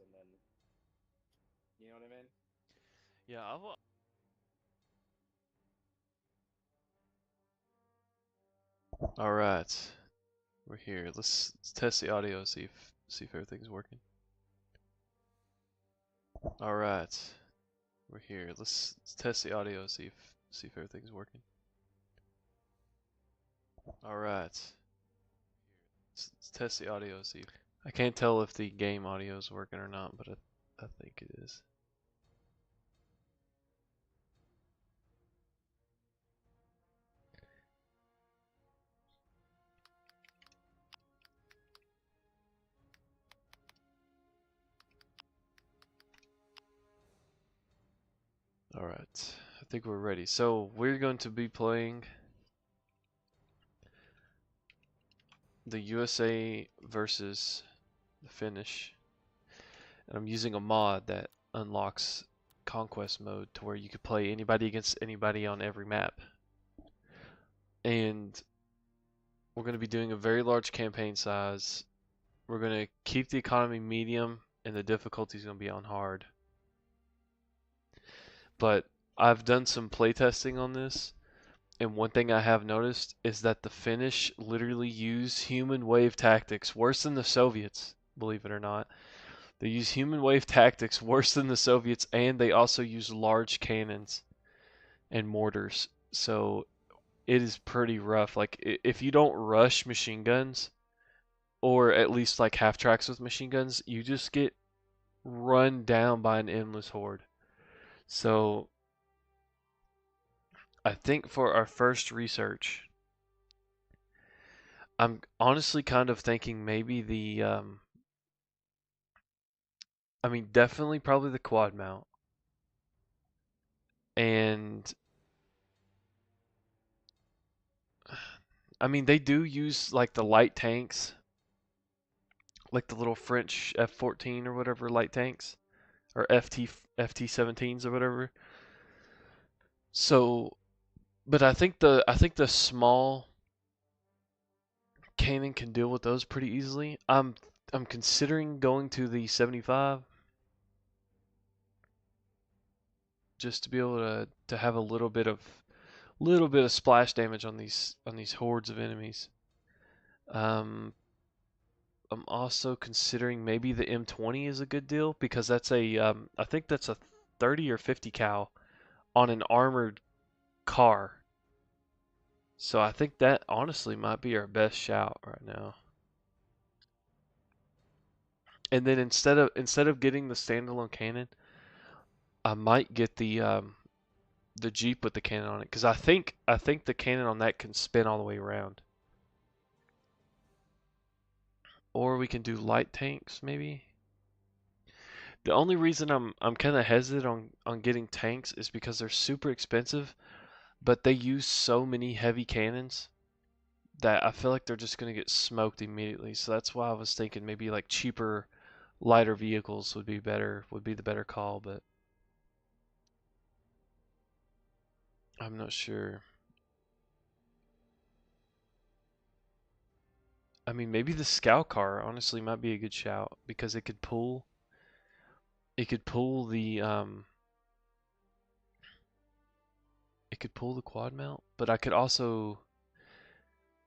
And then, you know what I mean? Yeah, all right. We're here. Let's test the audio, see if everything's working. All right. We're here. Let's test the audio, see if everything's working. All right. Let's test the audio, see. I can't tell if the game audio is working or not, but I think it is. All right. I think we're ready. So we're going to be playing the USA versus the Finnish. And I'm using a mod that unlocks conquest mode to where you could play anybody against anybody on every map. And we're going to be doing a very large campaign size. We're going to keep the economy medium and the difficulty is going to be on hard. But I've done some playtesting on this, and one thing I have noticed is that the Finnish literally use human wave tactics worse than the Soviets, believe it or not. They use human wave tactics worse than the Soviets, and they also use large cannons and mortars. So it is pretty rough. Like if you don't rush machine guns, or at least like half tracks with machine guns, you just get run down by an endless horde. So I think for our first research, I'm honestly kind of thinking maybe I mean, definitely probably the quad mount. And I mean, they do use like the light tanks, like the little French F-14 or whatever light tanks, or FT-17s or whatever. So, but I think the small cannon can deal with those pretty easily. I'm considering going to the 75 just to be able to have a little bit of splash damage on these hordes of enemies. Um, I'm also considering maybe the M20 is a good deal because that's I think that's a 30 or 50 cal on an armored car. So I think that honestly might be our best shout right now. And then instead of getting the standalone cannon, I might get the Jeep with the cannon on it because I think the cannon on that can spin all the way around. Or we can do light tanks maybe. The only reason I'm kind of hesitant on getting tanks is because they're super expensive, but they use so many heavy cannons that I feel like they're just gonna get smoked immediately. So that's why I was thinking maybe like cheaper, lighter vehicles would be better, would be the better call, but I'm not sure. I mean, maybe the scout car honestly might be a good shout because it could pull the quad mount, but I could also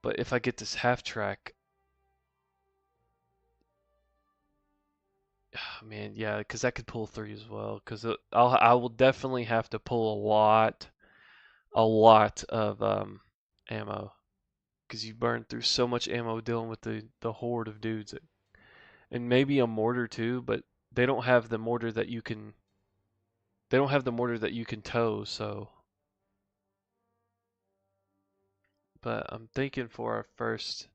but if I get this half track, man, yeah, because that could pull three as well. Because I will definitely have to pull a lot of ammo. Because you burn through so much ammo dealing with the horde of dudes, and maybe a mortar too. But they don't have the mortar that you can. They don't have the mortar that you can tow. So, but I'm thinking for our first.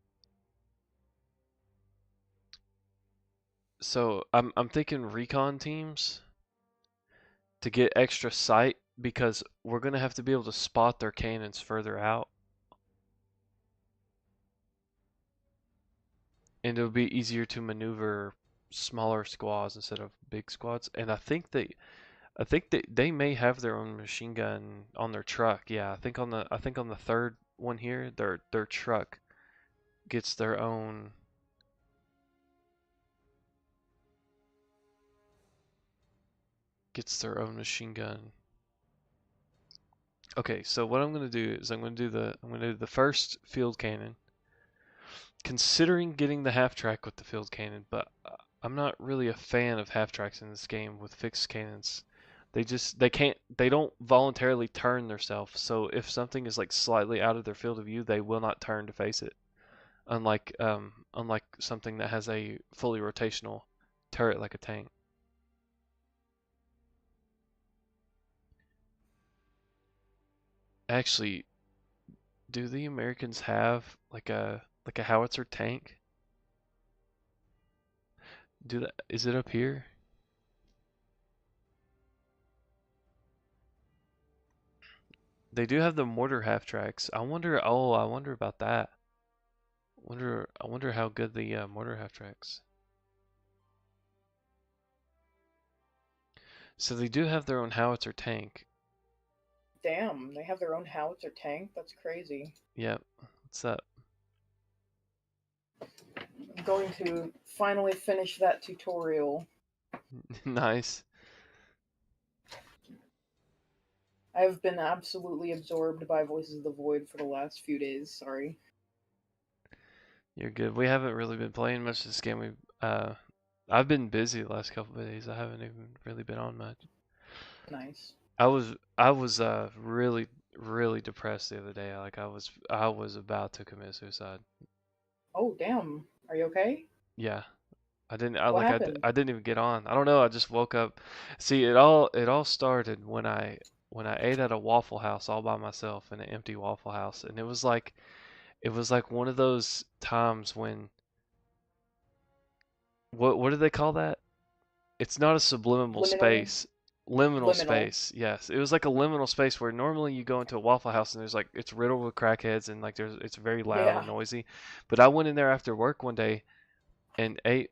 So I'm thinking recon teams to get extra sight because we're gonna have to be able to spot their cannons further out. And it'll be easier to maneuver smaller squads instead of big squads. And I think they may have their own machine gun on their truck. Yeah, I think on the third one here, their truck gets their own machine gun. Okay, so what I'm gonna do is I'm gonna do the first field cannon, considering getting the half track with the field cannon, but I'm not really a fan of half tracks in this game with fixed cannons. They don't voluntarily turn themselves. So if something is like slightly out of their field of view, they will not turn to face it. Unlike something that has a fully rotational turret like a tank. Actually, do the Americans have like a howitzer tank? Do that? Is it up here? They do have the mortar half tracks. I wonder. Oh, I wonder about that. I wonder how good the mortar half tracks. So they do have their own howitzer tank. Damn, they have their own howitzer tank? That's crazy. Yep. What's up? I'm going to finally finish that tutorial. Nice. I've been absolutely absorbed by Voices of the Void for the last few days, sorry. You're good. We haven't really been playing much this game. I've been busy the last couple of days. I haven't even really been on much. Nice. I was really really depressed the other day. Like I was about to commit suicide. Oh, damn. Are you okay? Yeah. I didn't I What like happened? I didn't even get on. I don't know. I just woke up. See, it all started when I ate at a Waffle House all by myself in an empty Waffle House, and it was like one of those times when what do they call that? It's not a subliminal Liminal? space. Liminal Liminal. space. Yes. It was like a liminal space where normally you go into a Waffle House and there's like it's riddled with crackheads and like it's very loud Yeah. and noisy. But I went in there after work one day and ate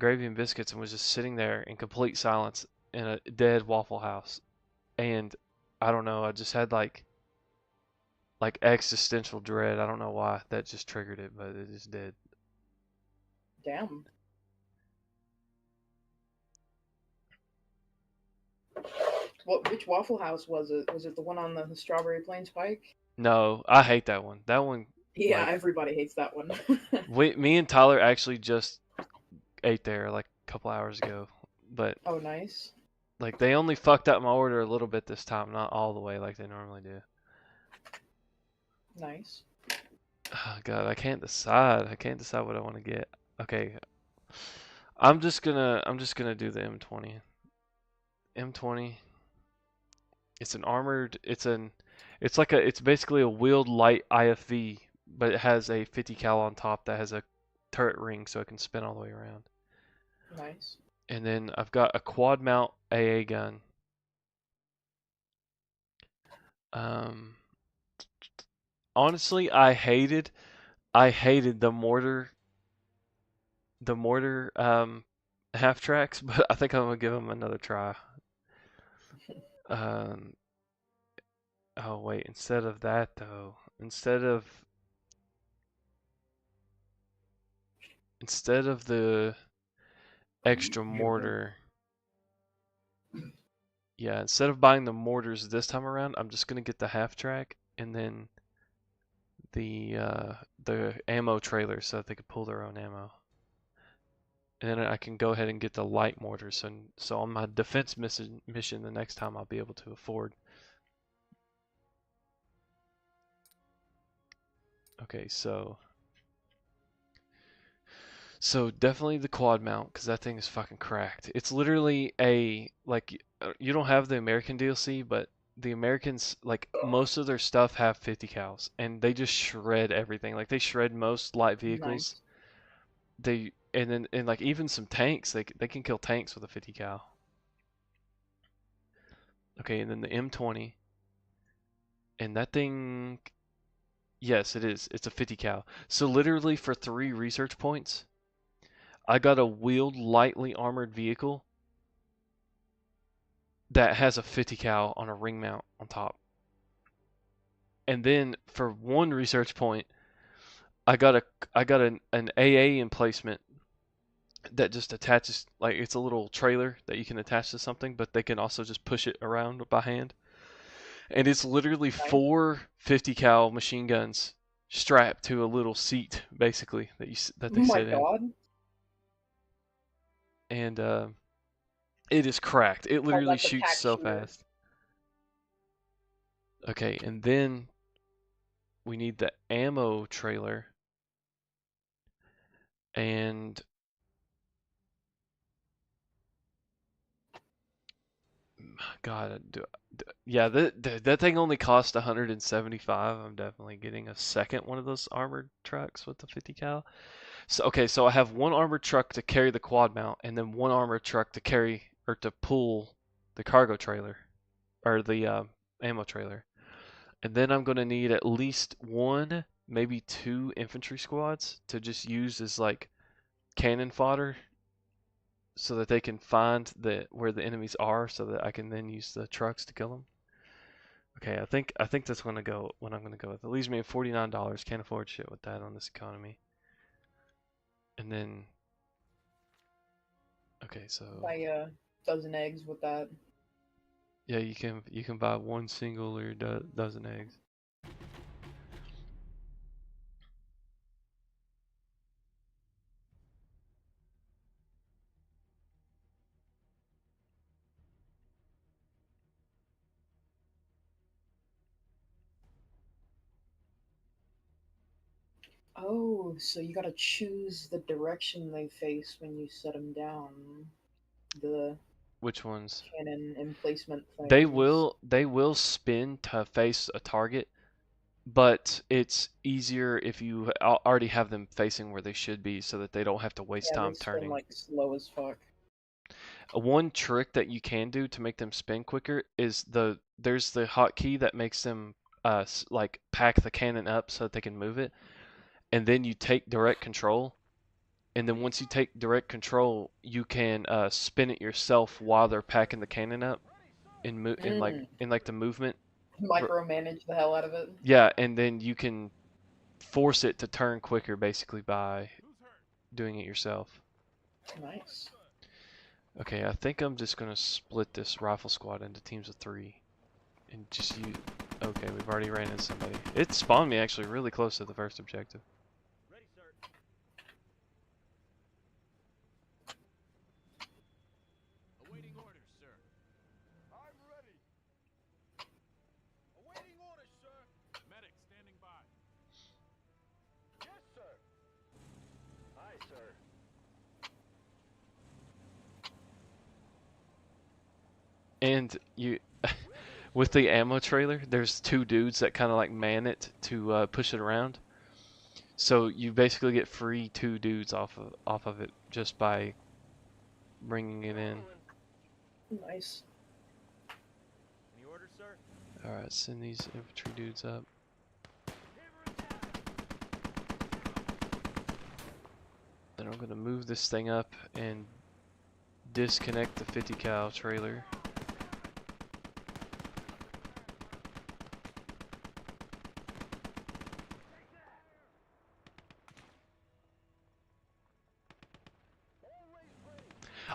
gravy and biscuits and was just sitting there in complete silence in a dead Waffle House. And I don't know, I just had like existential dread. I don't know why that just triggered it, but it just did. Damn. Which Waffle House was it? Was it the one on the Strawberry Plains Pike? No, I hate that one. That one Yeah, like everybody hates that one. me and Tyler actually just ate there like a couple hours ago, but Oh, nice. like they only fucked up my order a little bit this time, not all the way like they normally do. Nice. Oh, God, I can't decide. I can't decide what I want to get. Okay, I'm just gonna do the M20. M20. It's an armored. It's basically a wheeled light IFV, but it has a 50 cal on top that has a turret ring so it can spin all the way around. Nice. And then I've got a quad mount AA gun. Honestly, I hated the mortar half tracks, but I think I'm gonna give them another try. Um, oh wait, instead of that though, instead of the extra mortar, yeah, instead of buying the mortars this time around, I'm just gonna get the half track and then the ammo trailer so that they could pull their own ammo. And then I can go ahead and get the light mortars. So on my defense mission the next time I'll be able to afford. Okay, so definitely the quad mount because that thing is fucking cracked. It's literally you don't have the American DLC, but the Americans, like, most of their stuff have 50 cals and they just shred everything. Like, they shred most light vehicles. Nice. And like even some tanks, they can kill tanks with a 50 cal. Okay, and then the M20, and that thing, yes, it is. It's a 50 cal. So literally for 3 research points, I got a wheeled lightly armored vehicle that has a 50 cal on a ring mount on top. And then for 1 research point, I got an AA emplacement that just attaches, like, it's a little trailer that you can attach to something, but they can also just push it around by hand. And it's literally Nice. 4 50 cal machine guns strapped to a little seat, basically, that they sit in. Oh my god. And it is cracked. It literally That's a shoots pack so shooter. fast. Okay, and then we need the ammo trailer. And God, yeah, that thing only cost 175. I'm definitely getting a second one of those armored trucks with the 50 cal. So okay, so I have 1 armored truck to carry the quad mount, and then 1 armored truck to carry or to pull the cargo trailer or the ammo trailer. And then I'm gonna need at least 1, maybe 2 infantry squads to just use as like cannon fodder so that they can find where the enemies are so that I can then use the trucks to kill them. Okay, I think that's gonna go what I'm gonna go with. It leaves me at $49. Can't afford shit with that on this economy. And then okay, so Buy a dozen eggs with that. yeah, you can buy 1 single or dozen eggs. Oh, so you gotta choose the direction they face when you set them down. The Which ones? cannon emplacement They things. will spin to face a target, but it's easier if you already have them facing where they should be so that they don't have to waste Yeah, they time spin turning. like slow as fuck. One trick that you can do to make them spin quicker is there's the hotkey that makes them like pack the cannon up so that they can move it, and then you take direct control. And then once you take direct control, you can spin it yourself while they're packing the cannon up Mm. in like the movement. Micromanage the hell out of it. Yeah, and then you can force it to turn quicker basically by doing it yourself. Nice. Okay, I think I'm just gonna split this rifle squad into teams of 3 and just use. Okay, we've already ran into somebody. It spawned me actually really close to the first objective. Ready, sir. Awaiting orders, sir. I'm ready. Awaiting orders, sir. Medic standing by. Yes, sir. Aye, sir. And you, with the ammo trailer, there's 2 dudes that kind of like man it to push it around. So you basically get free 2 dudes off of it just by bringing it in. Nice. Any orders, sir? Alright, send these infantry dudes up. Then I'm gonna move this thing up and disconnect the 50 cal trailer.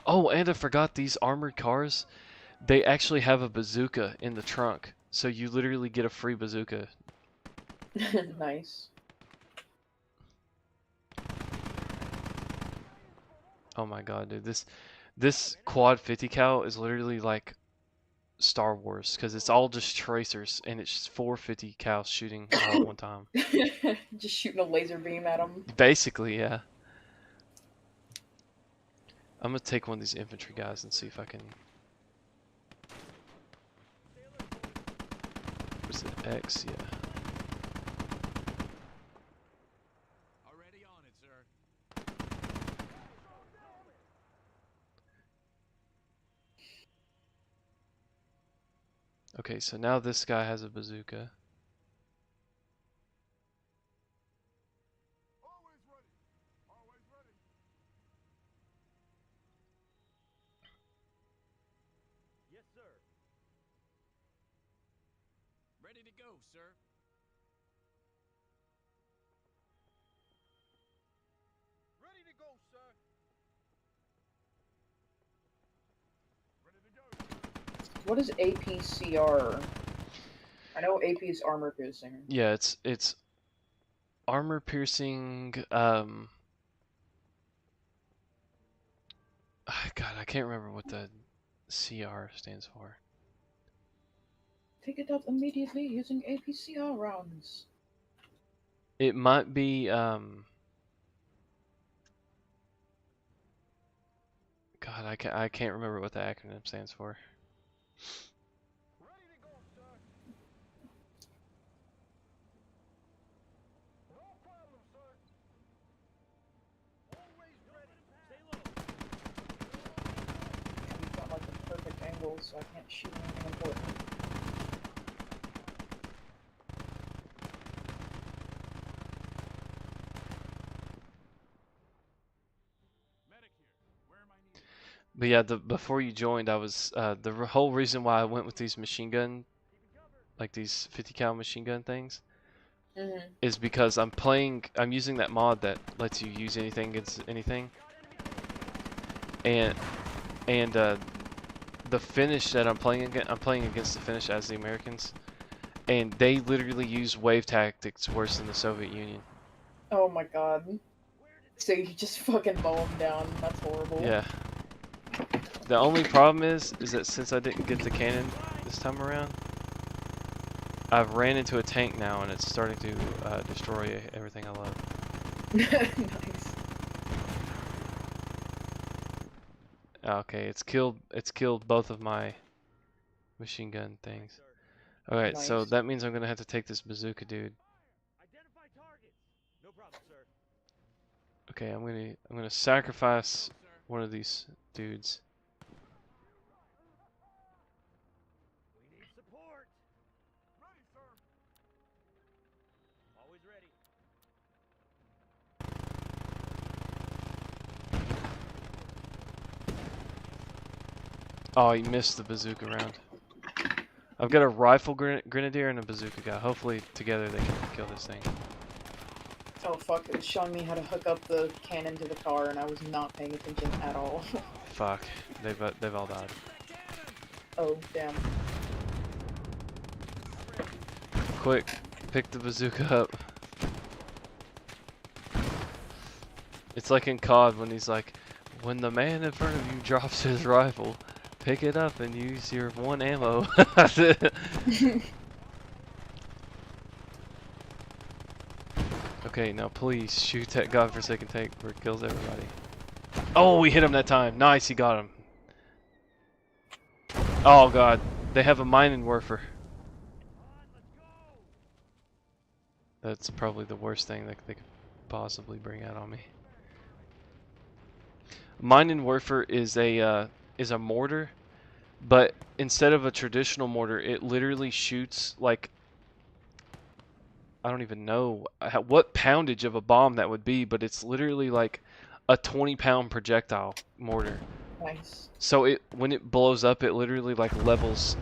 Oh, and I forgot these armored cars. They actually have a bazooka in the trunk, so you literally get a free bazooka. Nice. Oh my god, dude, this quad 50 cal is literally like Star Wars, because it's all just tracers, and it's just 450 cal shooting all at one time. Just shooting a laser beam at them. Basically, yeah. I'm gonna take one of these infantry guys and see if I can. Where's it? X? Yeah. Already on it, sir. Okay, so now this guy has a bazooka. Always ready. Always ready. Yes, sir. Ready to go, sir. Ready to go, sir. Ready to go. What is APCR? I know AP is armor piercing. Yeah, it's armor piercing. God, I can't remember what the CR stands for. Pick it up immediately using APCR rounds. It might be God, I can't remember what the acronym stands for. Ready to go, sir. No problem, sir. Always ready. Stay low. We've got like the perfect angle, so I can't shoot anything important. Medic here. Where am I needed? But yeah, before you joined, I was whole reason why I went with these machine gun, like these 50 cal machine gun things, is because I'm using that mod that lets you use anything against anything, and the Finnish that I'm playing against the Finnish as the Americans, and they literally use wave tactics worse than the Soviet Union. Oh my god. So you just fucking mow them down. That's horrible. Yeah. The only problem is that since I didn't get the cannon this time around, I've ran into a tank now and it's starting to destroy everything I love. Nice. Okay, it's killed both of my machine gun things. Alright, so Nice. that means I'm gonna have to take this bazooka dude. Identify targets. No problem, sir. Okay, I'm gonna sacrifice one of these dudes. We need support. Ready, sir. Always ready. Oh, he missed the bazooka round. I've got a rifle grenadier and a bazooka guy. Hopefully together they can kill this thing. Oh fuck, it was showing me how to hook up the cannon to the car and I was not paying attention at all. Fuck, they've all died. Oh, damn. Quick, pick the bazooka up. It's like in COD when he's like, when the man in front of you drops his rifle, pick it up and use your one ammo. Okay, now please shoot that godforsaken tank where it kills everybody. Oh, we hit him that time. Nice, he got him. Oh god, they have a mining werfer. That's probably the worst thing that they could possibly bring out on me. Mine Warfare is a mortar, but instead of a traditional mortar, it literally shoots like I don't even know what poundage of a bomb that would be, but it's literally like a 20-pound projectile mortar. Nice. So when it blows up, it literally like levels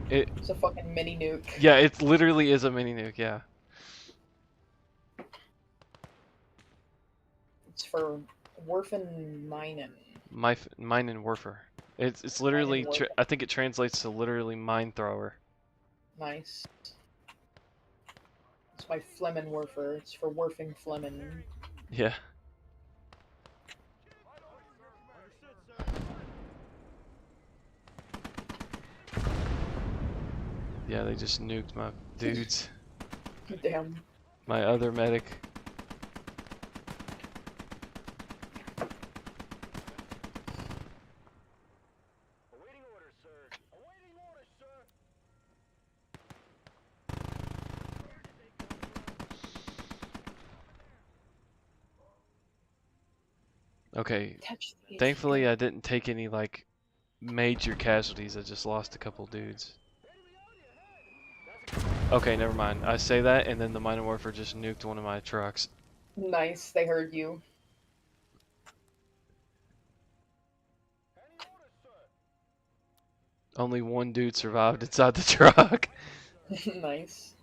it. It's a fucking mini nuke. Yeah, it literally is a mini nuke. Yeah. It's for Werfen Minen. Mine Warfare. It's literally Warfare. I think it translates to literally mine thrower. Nice. It's my Flemmen Warfare. It's for Werfing Flemmen. Yeah. Understood, sir. Yeah, they just nuked my dudes. Damn. My other medic. Awaiting orders, sir. Awaiting orders, sir. Okay. Catch these. Thankfully, I didn't take any like major casualties. I just lost a couple dudes. Okay, never mind. I say that, and then the Mine Warfare just nuked one of my trucks. Nice, they heard you. Only one dude survived inside the truck. Nice.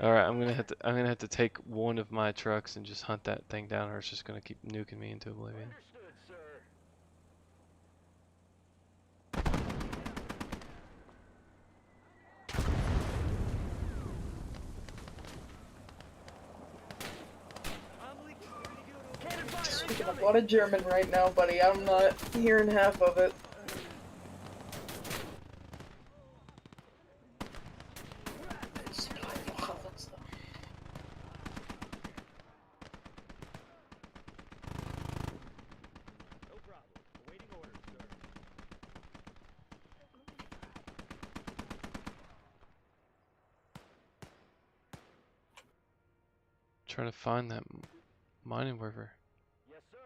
All right, I'm gonna have to take one of my trucks and just hunt that thing down, or it's just gonna keep nuking me into oblivion. Understood, sir. I'm leaking. Cannon fire Speaking of a incoming. lot of German right now, buddy. I'm not hearing half of it. No problem. Awaiting orders, sir. Trying to find that Mine Warfare. Yes, sir.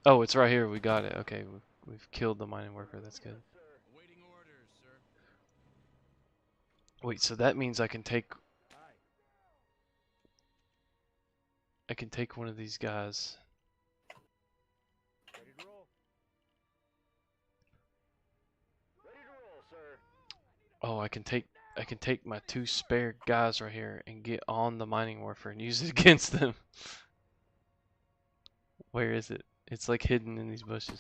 Oh, it's right here. We got it. Okay, we've killed the Mine Warfare. That's good. Sir. Awaiting orders, sir. Wait, so that means I can take Aye. one of these guys. Ready to roll. Ready to roll, sir. Oh, I can take my two spare guys right here and get on the Mining Warfare and use it against them. Where is it? It's like hidden in these bushes.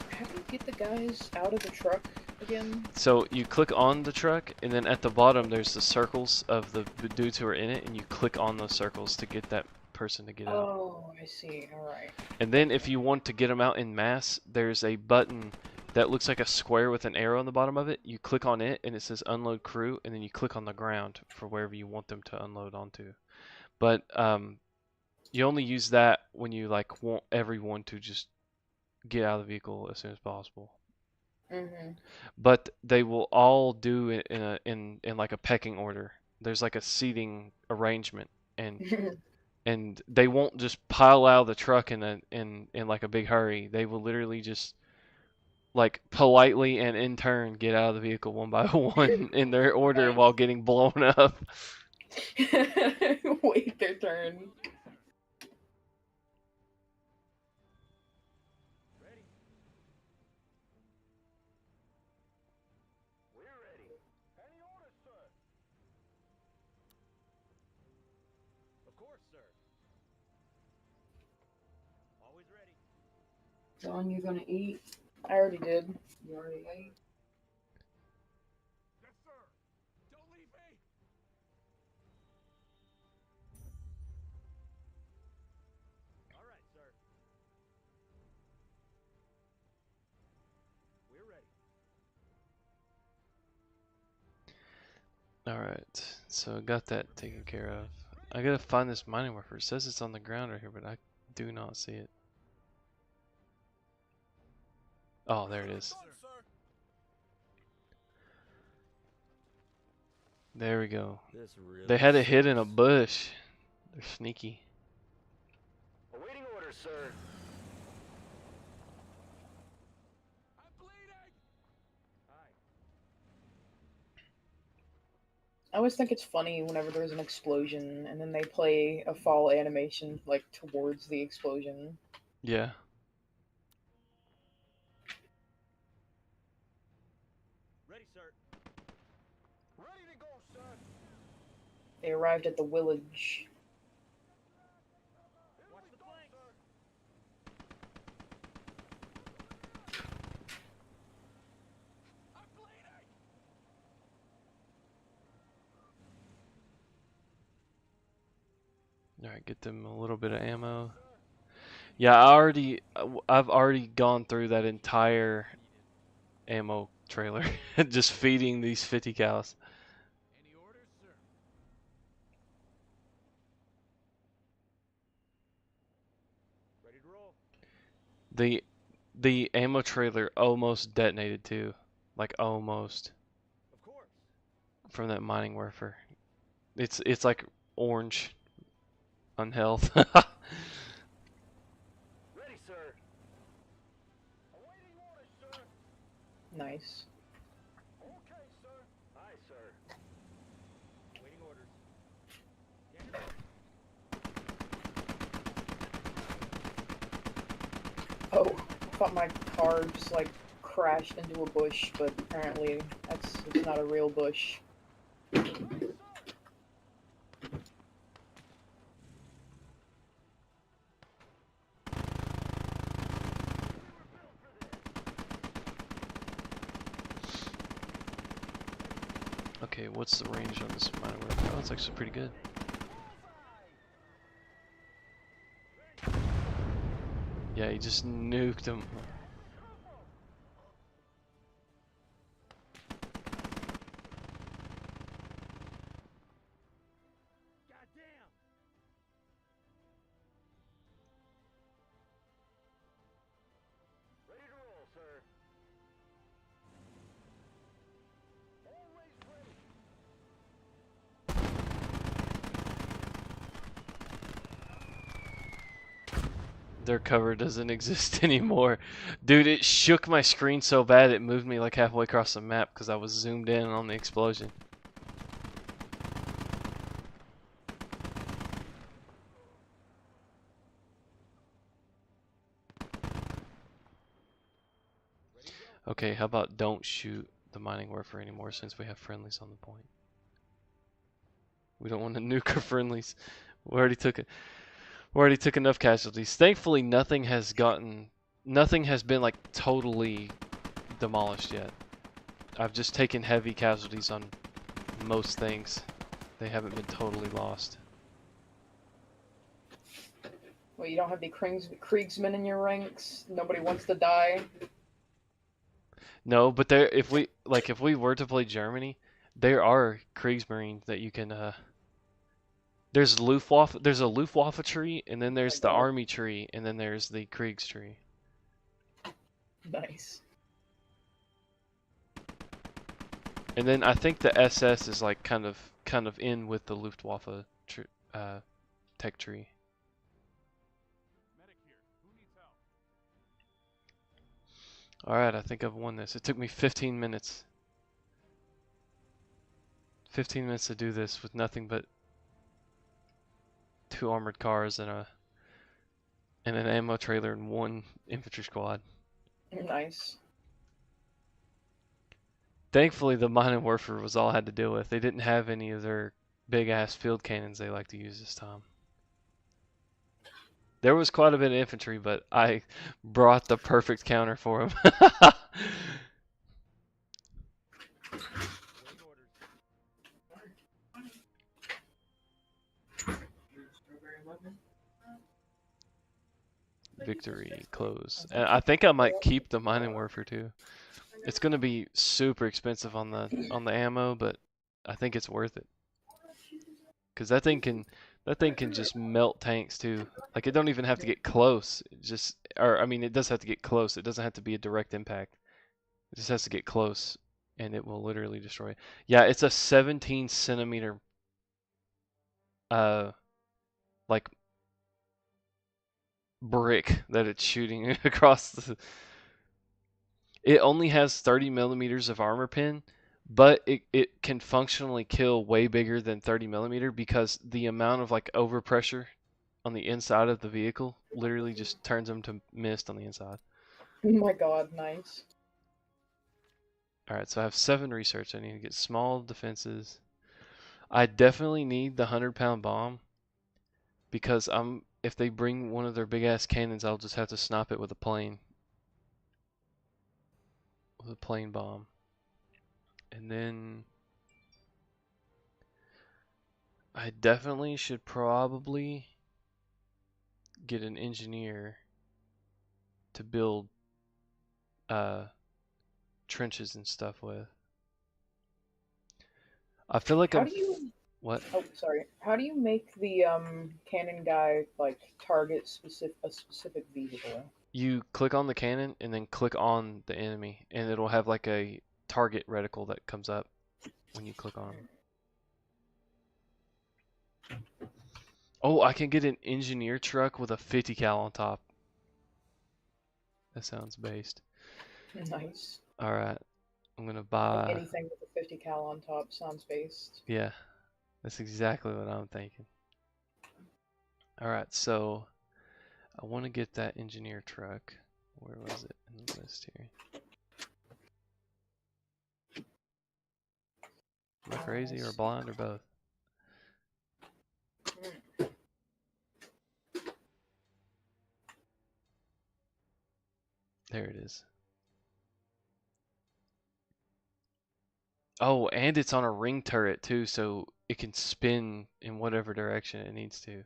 How do you get the guys out of the truck again? So you click on the truck, and then at the bottom there's the circles of the dudes who are in it, and you click on those circles to get that person to get out. Oh, I see. Alright. And then if you want to get them out in mass, there's a button that looks like a square with an arrow on the bottom of it. You click on it, and it says unload crew, and then you click on the ground for wherever you want them to unload onto. But you only use that when you like want everyone to just get out of the vehicle as soon as possible. Mm-hmm. But they will all do it in like a pecking order. There's like a seating arrangement, and they won't just pile out of the truck in like a big hurry. They will literally just like politely and in turn get out of the vehicle one by one in their order while getting blown up. Wait their turn. Ready. We're ready. Any orders, sir? Of course, sir. Always ready. John, you gonna eat? I already did. You already ate? Yes, sir. Don't leave me. All right, sir. We're ready. Alright, so I got that taken care of. I gotta find this Mining Warfare. It says it's on the ground right here, but I do not see it. Oh, there it is. Done, sir. There we go. This really They had it hid in a sucks. bush. They're sneaky. orders, sir. I'm bleeding. I always think it's funny whenever there's an explosion and then they play a fall animation like towards the explosion. Yeah. Ready, sir. Ready to go, sir. They arrived at the village. Watch the flank, sir. I'm bleeding. All right, get them a little bit of ammo. Yeah, I've already gone through that entire ammo trailer, just feeding these 50 cows. Any orders, sir? Ready to roll. The ammo trailer almost detonated too, like almost, Of course. from that mining werfer. It's like orange on health. Ready, sir. Awaiting orders, sir. Nice. Okay, sir. Aye, sir. Waiting orders. Oh, thought my car just like crashed into a bush, but apparently it's not a real bush. Okay, what's the range on this mining werfer? Oh, it's actually pretty good. Yeah, he just nuked him. Goddamn. Ready to roll, sir. Always ready. Their cover doesn't exist anymore. Dude, it shook my screen so bad it moved me like halfway across the map because I was zoomed in on the explosion. Okay, how about don't shoot the mining werfer anymore since we have friendlies on the point. We don't want to nuke our friendlies. We already took it. We already took enough casualties. Thankfully, nothing has been like totally demolished yet. I've just taken heavy casualties on most things. They haven't been totally lost. Well, you don't have the Kriegsmen in your ranks? Nobody wants to die? No, but there, if we were to play Germany, there are Kriegsmarine that you can. There's Luftwaffe. There's a Luftwaffe tree, and then there's the God. Army tree, and then there's the Kriegs tree. Nice. And then I think the SS is like kind of in with the Luftwaffe tech tree. Medic here. Who needs help? All right, I think I've won this. It took me 15 minutes. 15 minutes to do this with nothing but 2 armored cars and an ammo trailer and 1 infantry squad. Nice. Thankfully, the mining werfer was all I had to deal with. They didn't have any of their big-ass field cannons they like to use this time. There was quite a bit of infantry, but I brought the perfect counter for them. Waiting orders. Victory close. And I think I might keep the mining werfer too. It's going to be super expensive on the ammo, but I think it's worth it. Cuz that thing can just melt tanks too. Like it don't even have to get close. I mean it does have to get close. It doesn't have to be a direct impact. It just has to get close and it will literally destroy it. Yeah, it's a 17 centimeter like brick that it's shooting across the. It only has 30 millimeters of armor pen, but it can functionally kill way bigger than 30 millimeter because the amount of like overpressure on the inside of the vehicle literally just turns them to mist on the inside. Oh my god, nice. Alright, so I have 7 research. I need to get small defenses. I definitely need the 100-pound bomb because if they bring one of their big ass cannons, I'll just have to snipe it with a plane. With a plane bomb. And then I definitely should probably get an engineer to build trenches and stuff with. I feel like How I'm do you? what? Oh, sorry. How do you make the cannon guy like target a specific vehicle? You click on the cannon and then click on the enemy, and it'll have like a target reticle that comes up when you click on them. Oh, I can get an engineer truck with a 50 cal on top. That sounds based. Nice. Alright, I'm gonna Like buy. anything with a 50 cal on top sounds based. Yeah, that's exactly what I'm thinking. Alright, so I want to get that engineer truck. Where was it in the list here? Am I crazy or blind or both? There it is. Oh, and it's on a ring turret too, so it can spin in whatever direction it needs to.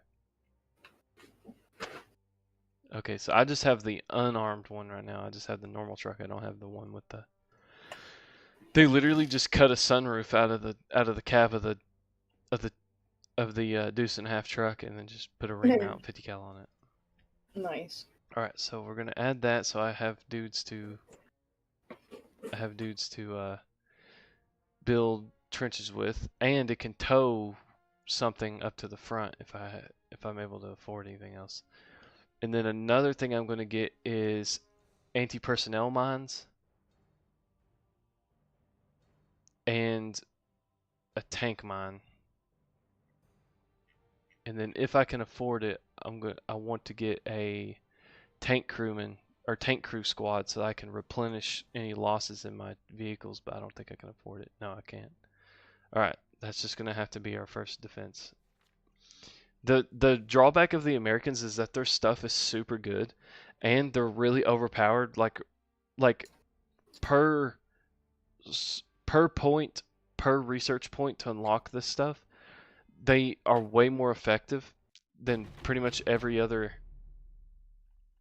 Okay, so I just have the unarmed one right now. I just have the normal truck. I don't have the one with the. They literally just cut a sunroof out of the cab of the deuce and a half truck, and then just put a ring mount 50 cal on it. Nice. All right, so we're gonna add that. So I have dudes to build trenches with, and it can tow something up to the front if I'm able to afford anything else. And then another thing I'm going to get is anti-personnel mines and a tank mine. And then if I can afford it, I want to get a tank crewman or tank crew squad so I can replenish any losses in my vehicles, but I don't think I can afford it. No, I can't. All right, that's just going to have to be our first defense. The drawback of the Americans is that their stuff is super good and they're really overpowered like per point per research point to unlock this stuff. They are way more effective than pretty much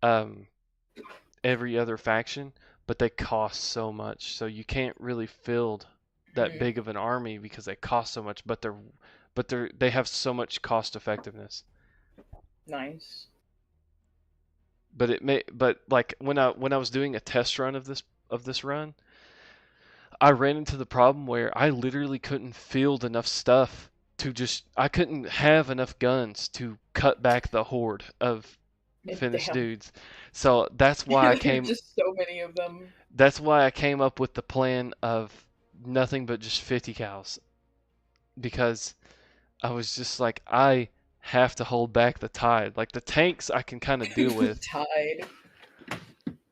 um every other faction, but they cost so much. So you can't really field that big of an army because they cost so much, but they have so much cost effectiveness. Nice. But like when I was doing a test run of this run, I ran into the problem where I literally couldn't field enough stuff I couldn't have enough guns to cut back the horde of Finnish Damn. dudes. So that's why I came Just so many of them. that's why I came up with the plan of nothing but just 50 cows. Because I was just like, I have to hold back the tide. Like the tanks I can kind of deal with. Tide.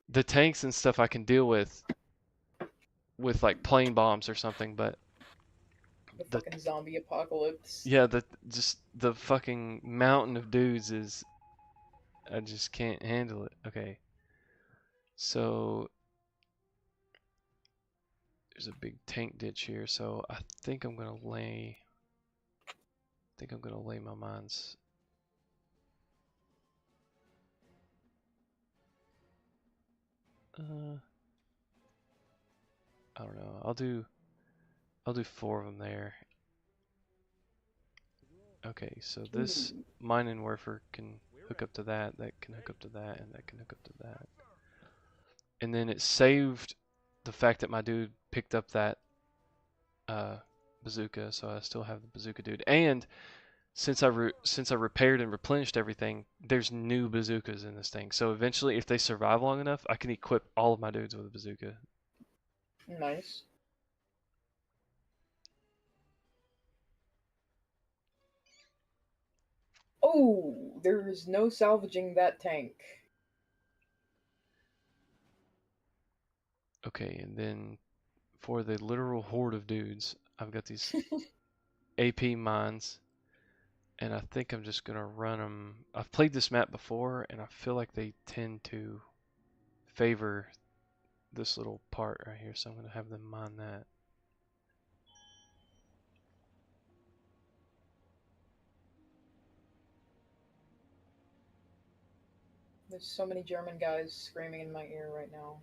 The tanks and stuff I can deal with like plane bombs or something, but The fucking zombie apocalypse. yeah, the fucking mountain of dudes is I just can't handle it. Okay. So there's a big tank ditch here, so I think I'm gonna lay my mines. I don't know. I'll do 4 of them there. Okay, so this mining werfer can hook up to that can hook up to that, and that can hook up to that. And then it saved the fact that my dude picked up that bazooka, so I still have the bazooka dude. And since I repaired and replenished everything, there's new bazookas in this thing. So eventually, if they survive long enough, I can equip all of my dudes with a bazooka. Nice. Oh, there's no salvaging that tank. Okay, and then for the literal horde of dudes, I've got these AP mines, and I think I'm just gonna run them. I've played this map before, and I feel like they tend to favor this little part right here, so I'm gonna have them mine that. There's so many German guys screaming in my ear right now.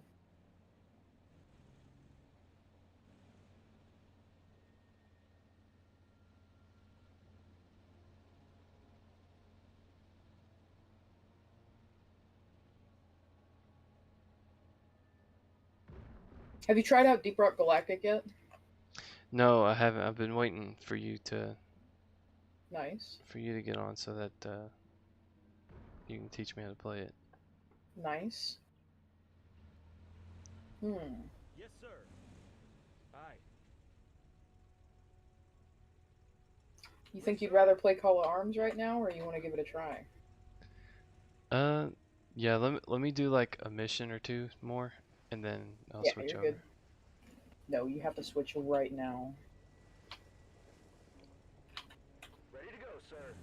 Have you tried out Deep Rock Galactic yet? No, I haven't. I've been waiting for you to Nice. get on so that you can teach me how to play it. Nice. Yes, sir. Aye. You think you'd rather play Call of Arms right now, or you want to give it a try? Yeah. Let me do like a mission or two more, and then I'll Yeah, switch you're over. good. No, you have to switch right now. Ready to go, sir.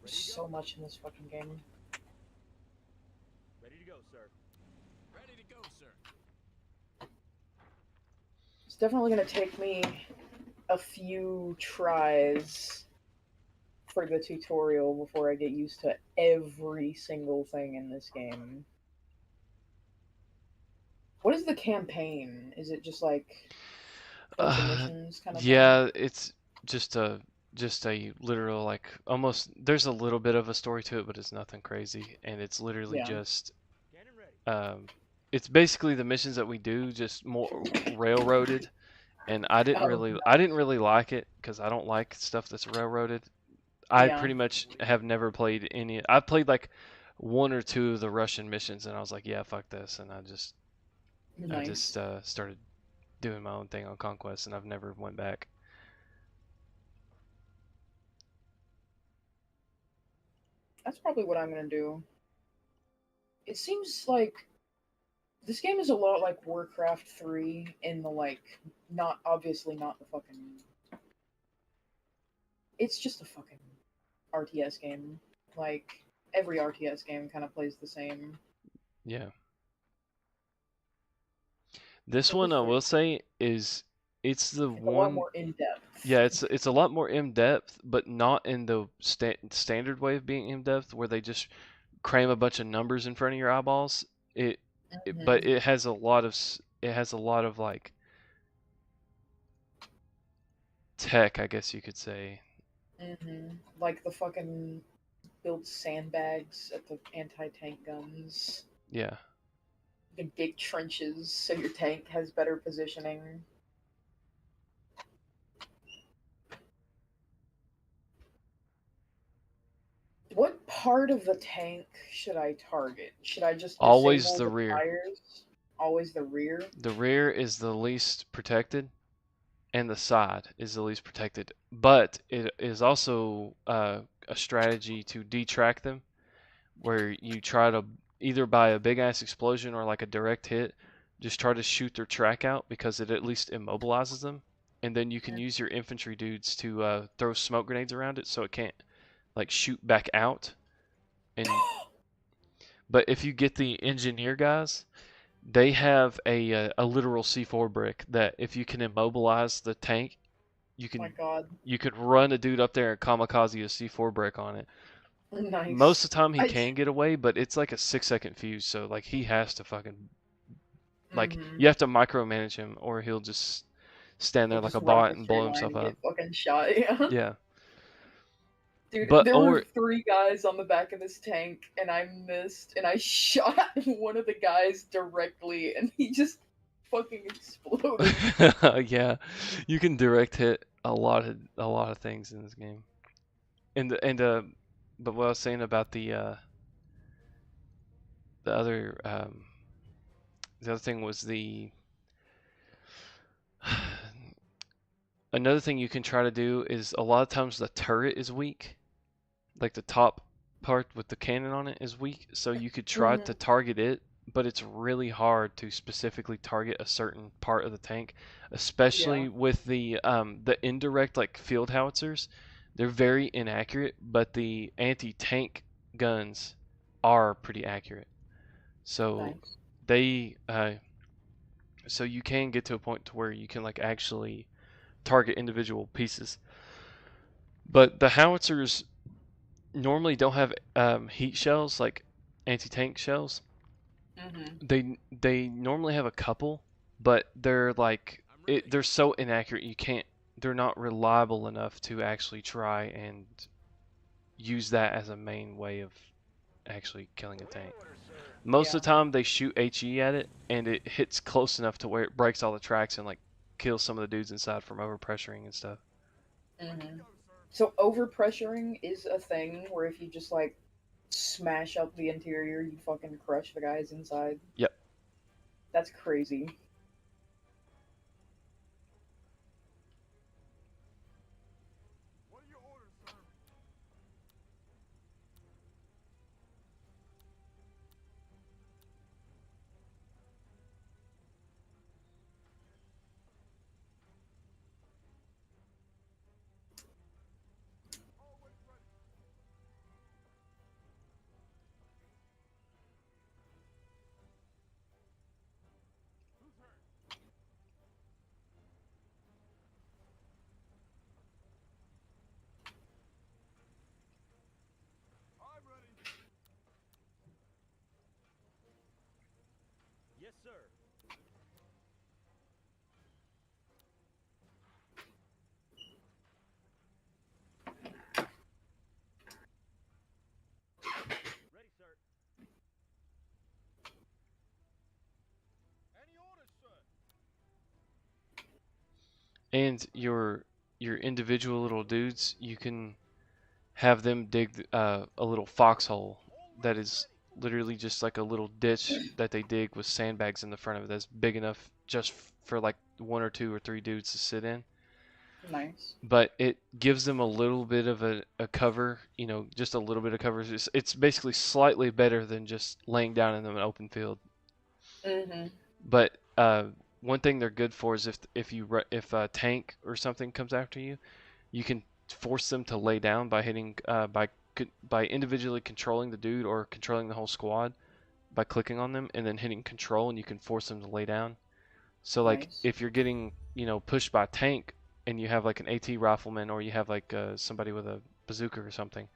There's so much in this fucking game. Ready to go, sir. Ready to go, sir. It's definitely gonna take me a few tries for the tutorial before I get used to every single thing in this game. What is the campaign? Is it just like a bunch of missions kind of Yeah, thing? it's just a literal like almost. There's a little bit of a story to it, but it's nothing crazy, and it's literally Yeah. just Cannon ready. it's basically the missions that we do, just more railroaded. And I didn't Oh, really like it because I don't like stuff that's railroaded. I yeah. pretty much have never played any. I've played like one or two of the Russian missions, and I was like, yeah, fuck this, and I just Nice. started doing my own thing on Conquest, and I've never went back. That's probably what I'm gonna do. It seems like this game is a lot like Warcraft 3 in the like not obviously not the fucking it's just a fucking RTS game. Like every RTS game kind of plays the same. Yeah. This But one this I version, will say is it's the it's a lot one. more in depth. Yeah, it's a lot more in depth, but not in the standard way of being in depth, where they just cram a bunch of numbers in front of your eyeballs. But it has a lot of like tech, I guess you could say. Like the fucking build sandbags at the anti-tank guns. Yeah. You can dig trenches so your tank has better positioning. What part of the tank should I target? Should I just Always disable the the rear. tires? Always the rear? The rear is the least protected, and the side is the least protected. But it is also a strategy to detract them, where you try to either by a big ass explosion or like a direct hit, just try to shoot their track out because it at least immobilizes them, and then you can use your infantry dudes to throw smoke grenades around it so it can't like shoot back out. And but if you get the engineer guys, they have a literal C4 brick that if you can immobilize the tank, you Oh my can god. run a dude up there and kamikaze a C4 brick on it. Nice. Most of the time he can get away, but it's like a 6-second fuse, so like he has to fucking like you have to micromanage him or he'll just stand there He'll like just a run up bot a and straight blow line himself and up. get fucking shot, yeah. Yeah. Dude, But there were 3 guys on the back of this tank, and I missed, and I shot one of the guys directly, and he just fucking exploded. yeah, you can direct hit a lot of things in this game. But what I was saying about the other the other thing was another thing you can try to do is a lot of times the turret is weak, like the top part with the cannon on it is weak, so you could try to target it, but it's really hard to specifically target a certain part of the tank, especially with the indirect like field howitzers. They're very inaccurate, but the anti-tank guns are pretty accurate. So Nice. they so you can get to a point to where you can like actually target individual pieces. But the howitzers normally don't have heat shells like anti-tank shells. They normally have a couple, but they're like they're so inaccurate you can't. They're not reliable enough to actually try and use that as a main way of actually killing a tank. Most of the time they shoot HE at it and it hits close enough to where it breaks all the tracks and like kills some of the dudes inside from overpressuring and stuff. So overpressuring is a thing where if you just like smash up the interior, you fucking crush the guys inside. Yep. That's crazy. What are your orders, sir? Always ready. Who's hurt? I'm ready. Yes, sir. Ready, sir. Any orders, sir? And your individual little dudes, you can have them dig a little foxhole that is literally just like a little ditch that they dig with sandbags in the front of it that's big enough just for like 1 or 2 or 3 dudes to sit in. Nice. But it gives them a little bit of a cover, you know, just a little bit of cover. It's basically slightly better than just laying down in an open field. But one thing they're good for is if a tank or something comes after you, you can force them to lay down by hitting by individually controlling the dude or controlling the whole squad by clicking on them and then hitting control, and you can force them to lay down. So like Nice. if you're getting pushed by a tank and you have like an AT rifleman or you have like somebody with a bazooka or something,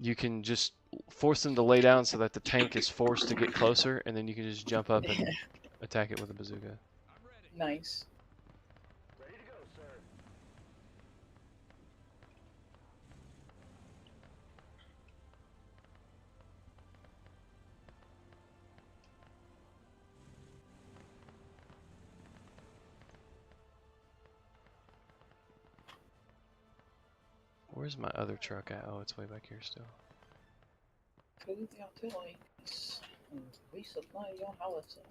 you can just force them to lay down so that the tank is forced to get closer, and then you can just jump up and attack it with a bazooka. I'm ready. Nice. Ready to go, sir. Where's my other truck at? Oh, it's way back here still. Go to the artillery base and resupply your howitzer.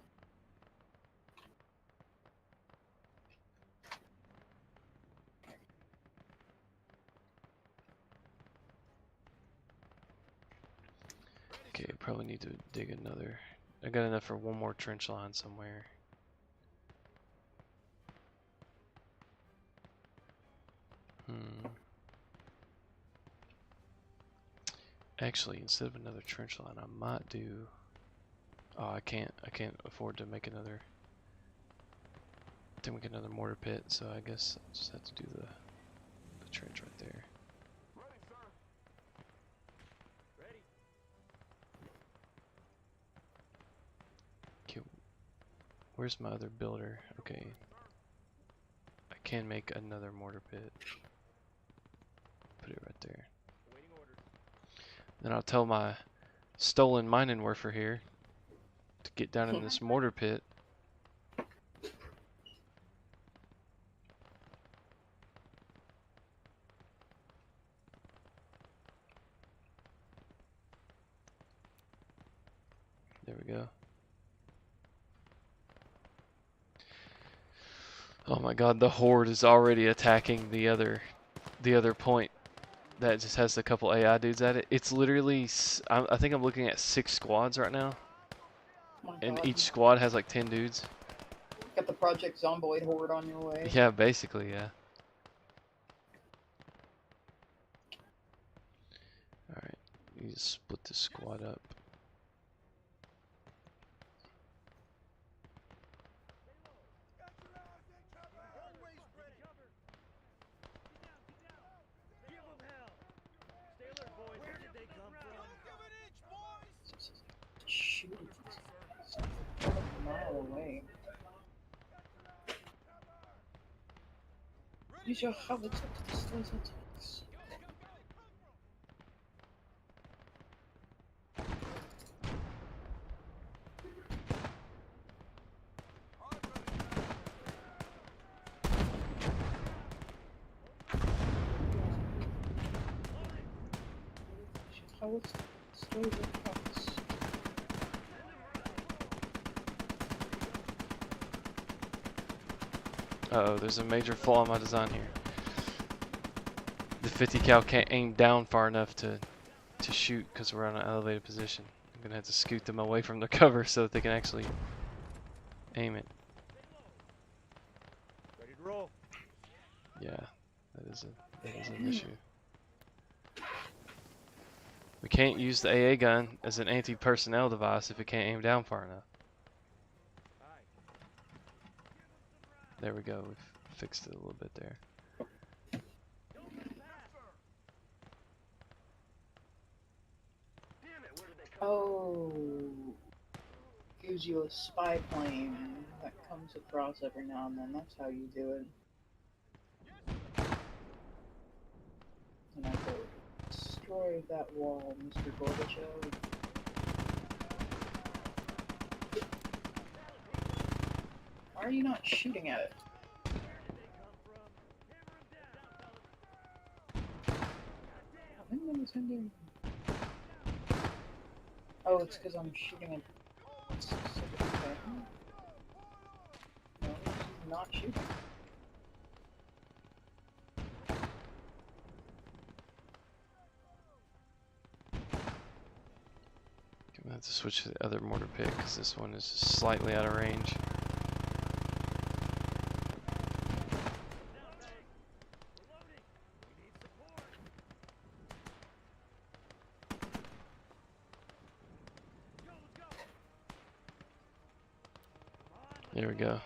Okay, probably need to dig another. I got enough for one more trench line somewhere. Actually, instead of another trench line, I might do. Oh, I can't afford to make another. To make another mortar pit, so I guess I'll just have to do the trench right there. Ready, sir. Ready. Okay, where's my other builder? Okay, I can make another mortar pit. Put it right there. Awaiting orders. Then I'll tell my stolen mining worker here to get down in this mortar pit. Oh my god, the Horde is already attacking the other point that just has a couple AI dudes at it. It's literally, I think I'm looking at 6 squads right now, Oh my and God. each squad has like 10 dudes. Got the Project Zomboid Horde on your way. Yeah, basically, yeah. Alright, you just split the squad up. Give 'em hell. Stay alert, boys. Where did they come from? Shoot. A mile away. Use your howitzer to destroy the tanks. Use your howitzer to destroy the tanks. Uh-oh, there's a major flaw in my design here. The 50 cal can't aim down far enough to shoot because we're on an elevated position. I'm gonna have to scoot them away from the cover so that they can actually aim it. Ready to roll. Yeah, that is an issue. We can't use the AA gun as an anti-personnel device if it can't aim down far enough. There we go, we've fixed it a little bit there. Oh, gives you a spy plane that comes across every now and then. That's how you do it. And I go destroy that wall, Mr. Gorbachev. Why are you not shooting at it? I think that was him. Oh, it's because I'm shooting a specific thing. No, he's not shooting. I'm gonna have to switch to the other mortar pick because this one is slightly out of range. There we go.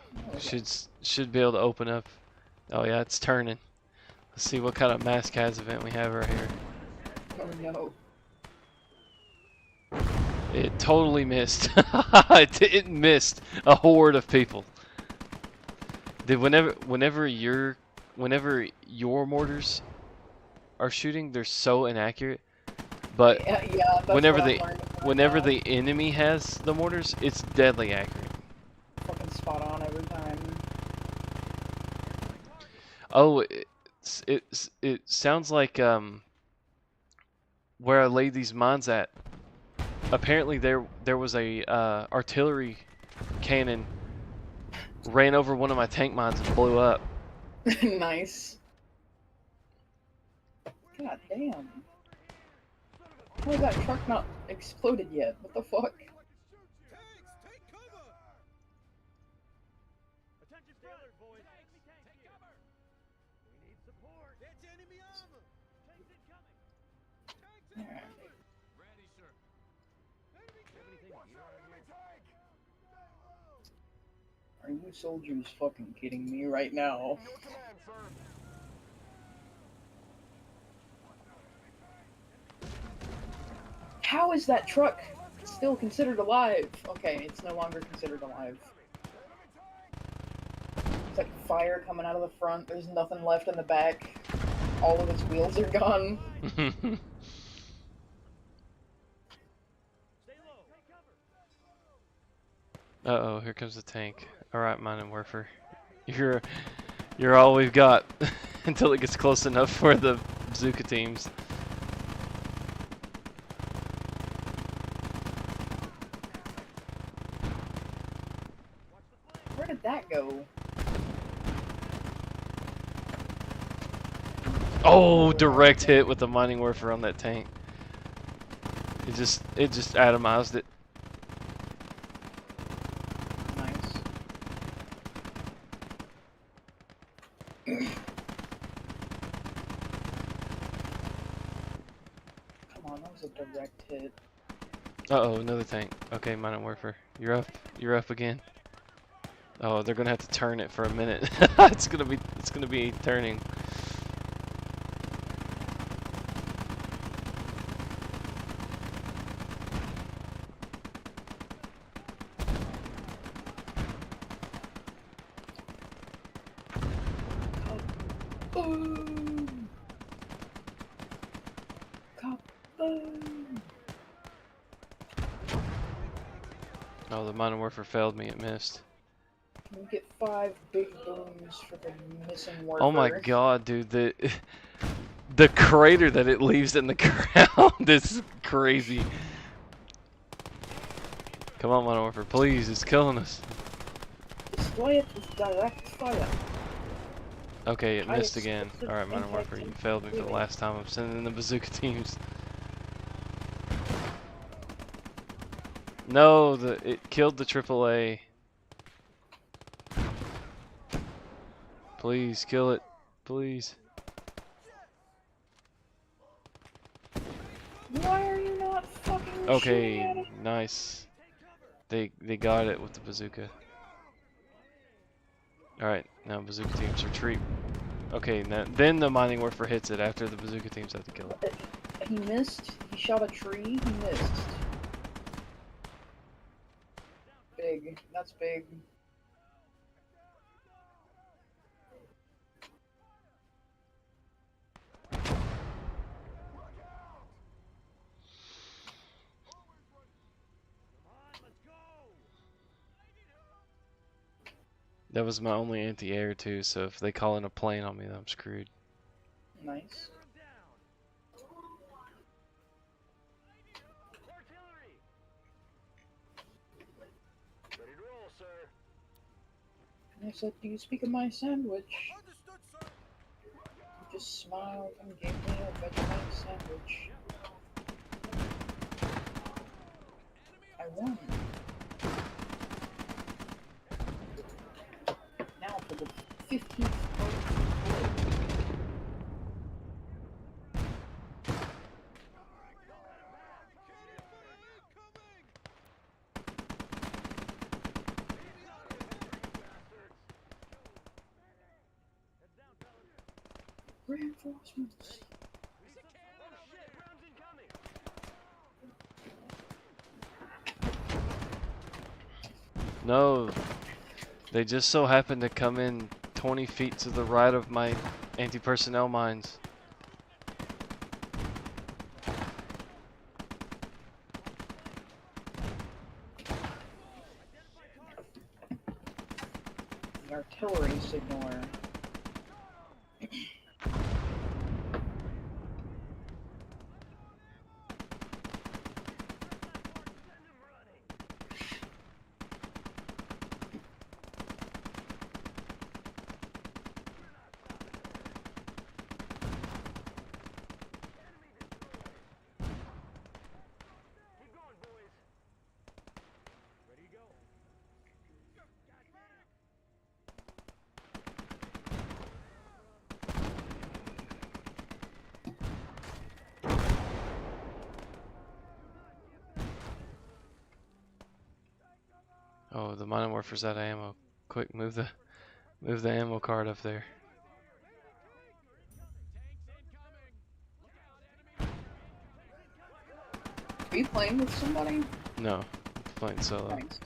Should be able to open up. Oh yeah, it's turning. Let's see what kind of mass CAS event we have right here. Oh no. It totally missed. It missed a horde of people. Whenever your mortars are shooting, they're so inaccurate. But Yeah, that's whenever what I'm learning whenever now. the enemy has the mortars, it's deadly accurate. Fucking spot on every time. Oh, it sounds like where I laid these mines at. Apparently there was a artillery cannon ran over one of my tank mines and blew up. Nice. God damn. How is that truck not exploded yet? What the fuck? Attention, stay alert, boys. Take cover. We need support. That's enemy armor. Tanks incoming. Alright. Ready, sir. Are you soldiers fucking kidding me right now? How is that truck still considered alive? Okay, it's no longer considered alive. It's like fire coming out of the front, there's nothing left in the back. All of its wheels are gone. Stay low. Take cover. Uh-oh, here comes the tank. Alright, mine and Werfer. You're all we've got until it gets close enough for the bazooka teams. Where did that go? Oh, direct hit with the mining werfer on that tank. It just atomized it. Nice. Come on, that was a direct hit. Uh-oh, another tank. Okay, mining werfer. You're up. You're up again. Oh, they're gonna have to turn it for a minute. It's gonna be turning. Kaboom! Kaboom! Oh, the mining werfer failed me. It missed. Can we get 5 big booms for the missing worker? Oh my god, dude, the crater that it leaves in the ground is crazy. Come on, mining werfer, please, it's killing us. Destroy it with direct fire. Okay, it I missed again. expected Alright, mining werfer, you failed me for the last time. I'm sending in the bazooka teams. No, it killed the AAA. Please kill it, please. Why are you not fucking shooting at Okay, it? nice. They got it with the bazooka. Alright, now bazooka teams retreat. Okay, now, then the mining werfer hits it after the bazooka teams have to kill it. He missed. He shot a tree. He missed. Big. That's big. That was my only anti-air too, so if they call in a plane on me, then I'm screwed. Nice. Artillery! Ready to roll, sir. And I said, "Do you speak of my sandwich?" Understood, sir. He just smiled and gave me a Vegemite sandwich. I won. Now for the 15th reinforcements. No, they just so happened to come in 20 feet to the right of my anti-personnel mines. The artillery signaler. Oh, the mining werfer's out of ammo. Quick, move the ammo cart up there. Are you playing with somebody? No, I'm playing solo. Thanks.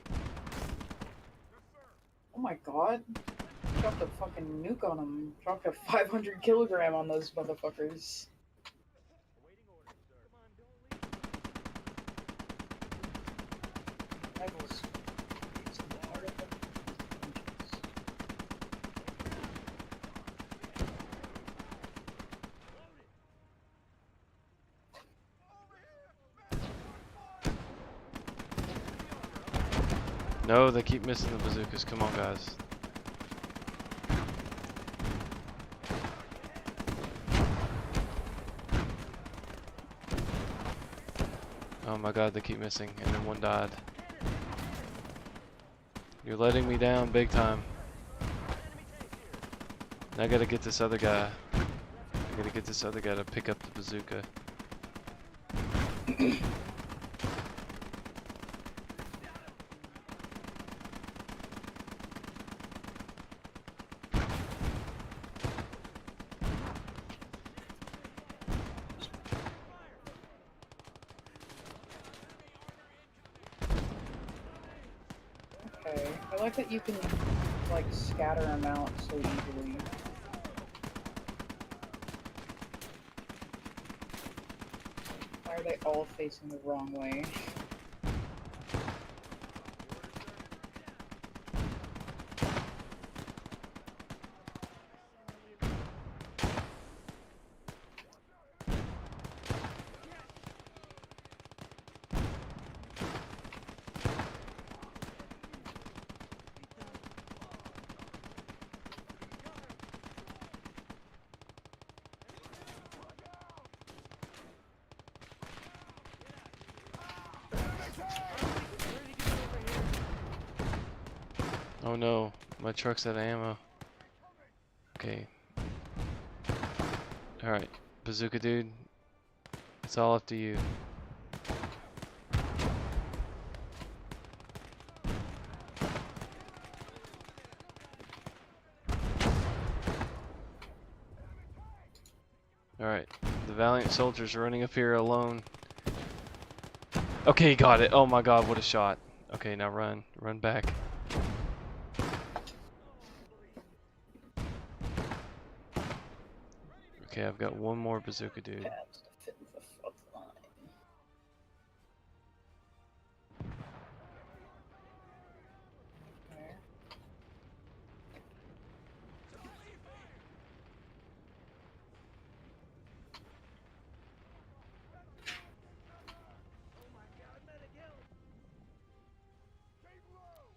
Oh my god. Dropped a fucking nuke on him. Dropped a 500 kilogram on those motherfuckers. Rifles. It's in the heart of the engines. No, they keep missing the bazookas. Come on, guys. Oh my god, they keep missing, and then one died. You're letting me down big time. I gotta get this other guy. I gotta get this other guy to pick up the bazooka. Okay, I like that you can, like, scatter them out so easily. Why are they all facing the wrong way? Oh no, my truck's out of ammo. Okay. Alright, bazooka dude. It's all up to you. Alright, the valiant soldier's running up here alone. Okay, got it. Oh my god, what a shot. Okay, now run. Run back. Okay, I've got one more bazooka dude. Paths to fit the front line. Okay. Oh my god, medic help! Keep low!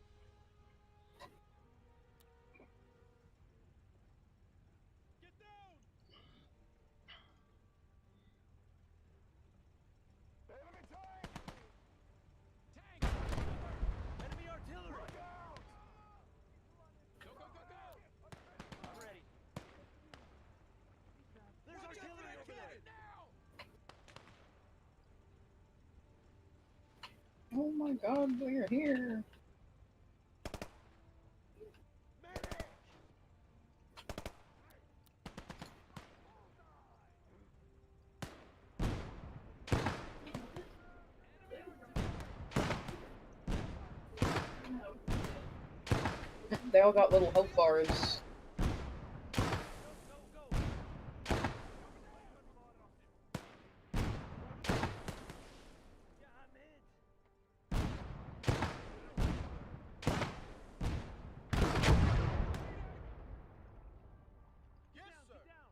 Get down! Enemy tank! Tank! Enemy artillery! Go, go, go, go! I'm ready. There's artillery over there! Oh my god, we're here. Medic! They all got little health bars. Go, go, go! Yeah, I'm hit! Yes, sir! Get down!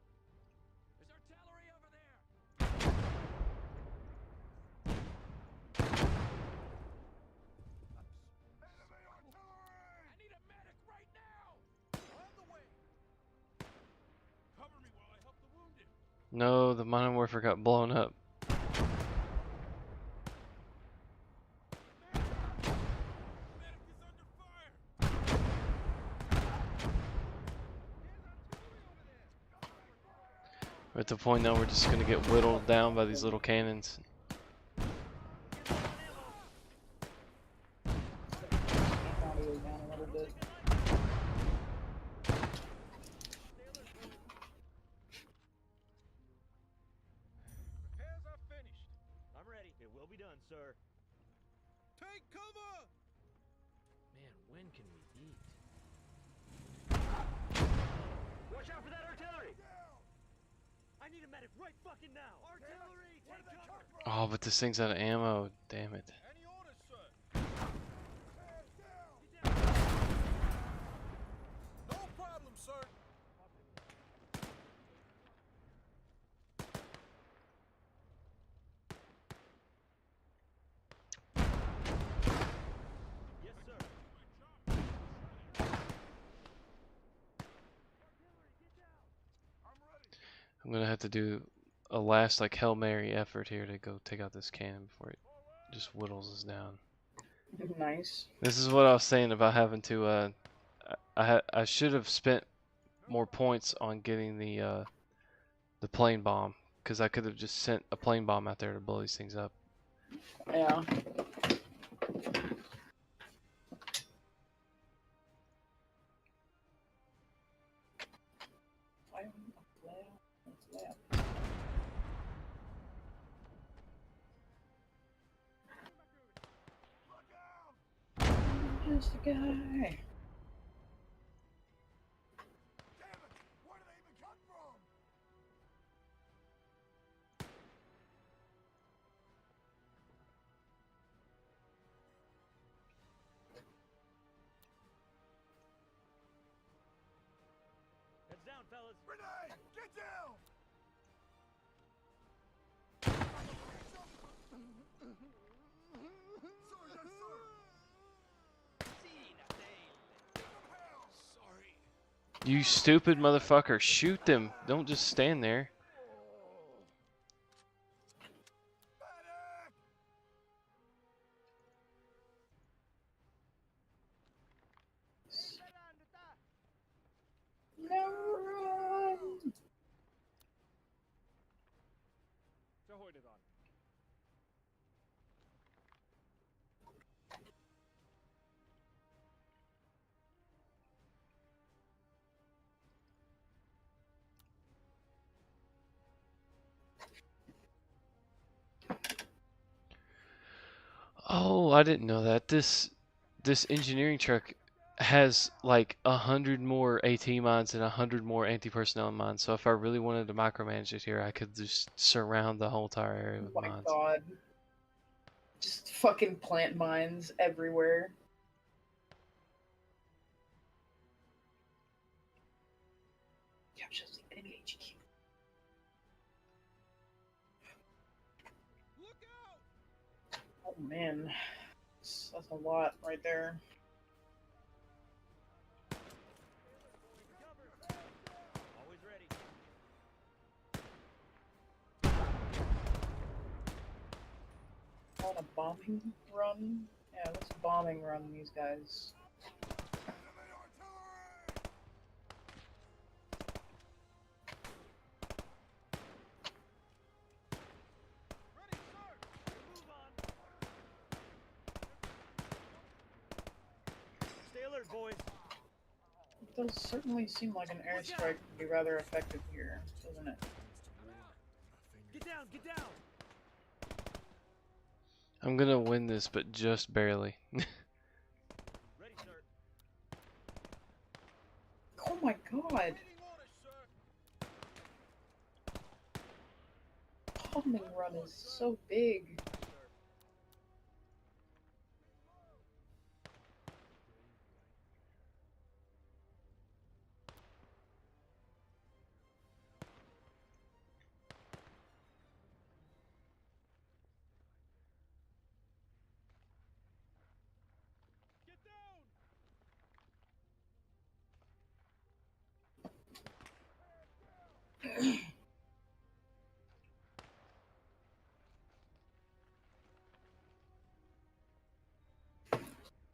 There's artillery over there! Enemy artillery! I need a medic right now! On the way! Cover me while I help the wounded. No, the Modern Warfare got blown up. Medic is under fire. We're at the point now we're just gonna get whittled down by these little cannons. Audio down a little bit. Repairs are finished. I'm ready. It will be done, sir. Take cover! Man, when can we eat? Watch out for that artillery! I need a medic right fucking now! Artillery! Take cover! Oh, but this thing's out of ammo. Damn it. Any orders, sir? No problem, sir. Yes, sir. I'm gonna have to do a last like Hail Mary effort here to go take out this cannon before it just whittles us down. Nice. This is what I was saying about having to. I should have spent more points on getting the plane bomb, because I could have just sent a plane bomb out there to blow these things up. Yeah. Just a guy. Heads down, fellas. Renee, get down! Sorry. You stupid motherfucker! Shoot them! Don't just stand there. No run. Verheudet on. Oh, I didn't know that. This engineering truck has like 100 more AT mines and 100 more anti-personnel mines. So if I really wanted to micromanage it here, I could just surround the whole entire area Oh with my mines. god. Just fucking plant mines everywhere. Capture the enemy HQ. Look out! Oh man. That's a lot right there. Cover. Always ready. On a bombing run? Yeah, let's bombing run these guys. Enemy artillery! Ready, sir! Move on. Stay alert, boys. It does certainly seem like an airstrike would be rather effective here, doesn't it? Get down, get down. I'm gonna win this, but just barely. Ready, sir. Oh my god! Waiting orders, sir! Bombing run is so big. Get down!